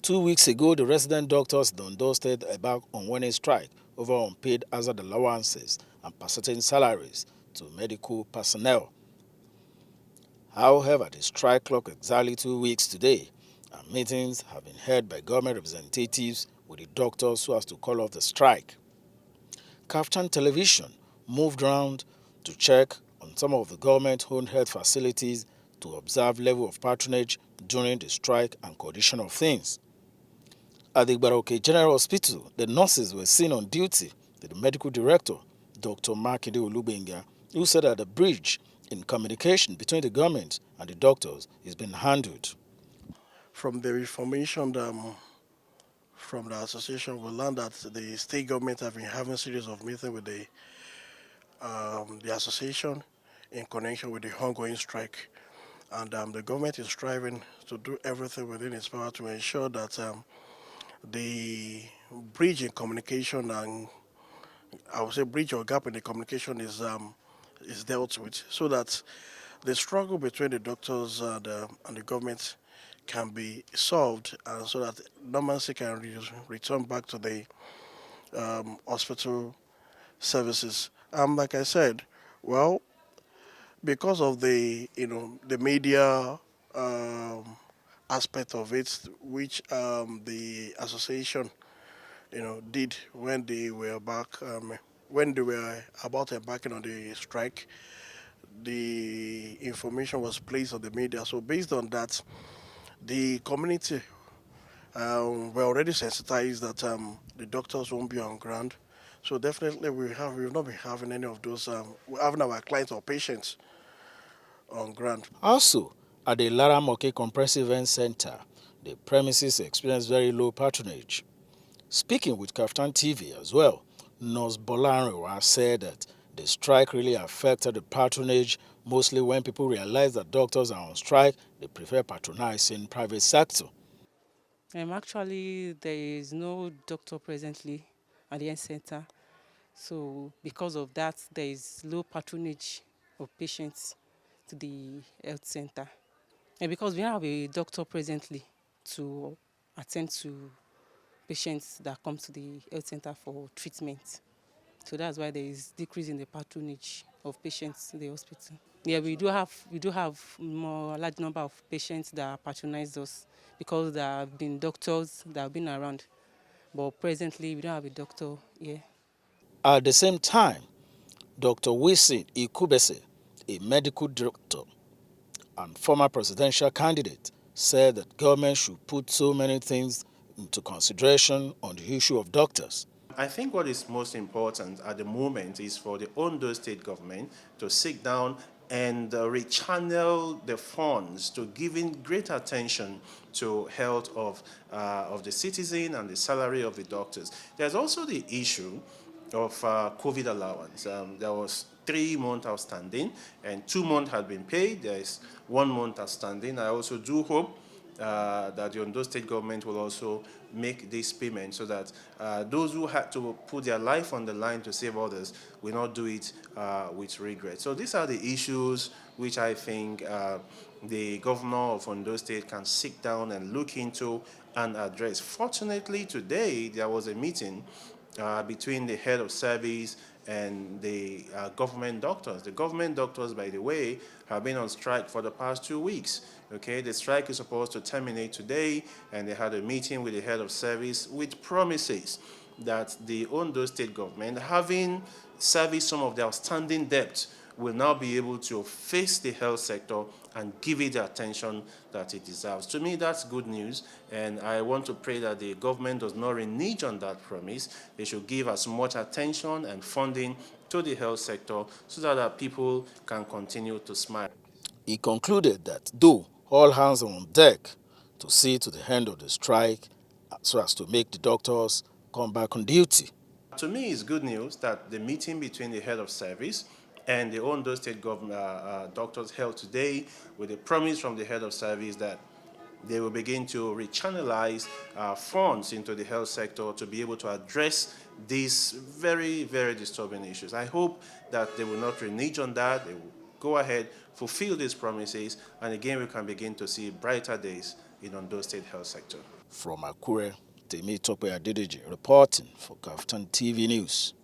2 weeks ago, the resident doctors in Ondo State embarked on winning strike over unpaid hazard allowances and certain salaries to medical personnel. However, the strike clocked exactly 2 weeks today, and meetings have been held by government representatives with the doctors so as to call off the strike. Kaftan Television moved round to check on some of the government-owned health facilities to observe level of patronage during the strike and condition of things. At the Igbaroke General Hospital, the nurses were seen on duty with the medical director, Dr. Makinde Olubenga, who said that the bridge in communication between the government and the doctors is being handled. From the information from the association, we learned that the state government have been having a series of meetings with the association in connection with the ongoing strike. And the government is striving to do everything within its power to ensure that the bridge in communication and I would say bridge or gap in the communication is dealt with, so that the struggle between the doctors and the government can be solved, and so that normalcy can return back to the hospital services. Like I said, well, because of the media aspect of it, which the association did when they were when they were about embarking on the strike, the information was placed on the media. So based on that, the community were already sensitized that the doctors won't be on ground. So definitely we've not been having any of those having our clients or patients on ground. Also, at the Laramoke Comprehensive Event Center, the premises experienced very low patronage. Speaking with Kaftan TV as well, Nurse Bolanrewa said that the strike really affected the patronage, mostly when people realize that doctors are on strike, they prefer patronizing private sector. Actually, there is no doctor presently at the health center. So because of that, there is low patronage of patients to the health center. And because we don't have a doctor presently to attend to patients that come to the health center for treatment. So that's why there is decrease in the patronage of patients in the hospital. Yeah, we do have more large number of patients that patronize us because there have been doctors that have been around. But presently we don't have a doctor here. At the same time, Dr. Wilson Ikubese, a medical doctor and former presidential candidate, said that government should put so many things into consideration on the issue of doctors. I think what is most important at the moment is for the Ondo State government to sit down and rechannel the funds to giving great attention to health of the citizen and the salary of the doctors. There's also the issue of COVID allowance. There was 3 months outstanding and 2 months had been paid. There is 1 month outstanding. I also do hope that the Ondo State government will also make this payment so that those who had to put their life on the line to save others will not do it with regret. So these are the issues which I think the governor of Ondo State can sit down and look into and address. Fortunately, today there was a meeting between the head of service and the government doctors. The government doctors, by the way, have been on strike for the past 2 weeks. Okay, the strike is supposed to terminate today, and they had a meeting with the head of service with promises that the Ondo State government, having serviced some of the outstanding debt, will now be able to face the health sector and give it the attention that it deserves. To me, that's good news, and I want to pray that the government does not renege on that promise. They should give as much attention and funding to the health sector so that our people can continue to smile. He concluded that though all hands are on deck to see to the end of the strike so as to make the doctors come back on duty. To me, it's good news that the meeting between the head of service and the Ondo State doctors held today with a promise from the head of service that they will begin to rechannelize funds into the health sector to be able to address these very, very disturbing issues. I hope that they will not renege on that. They will go ahead, fulfill these promises, and again we can begin to see brighter days in Ondo State health sector. From Akure, Temi Tope Adedeji reporting for Kaftan TV News.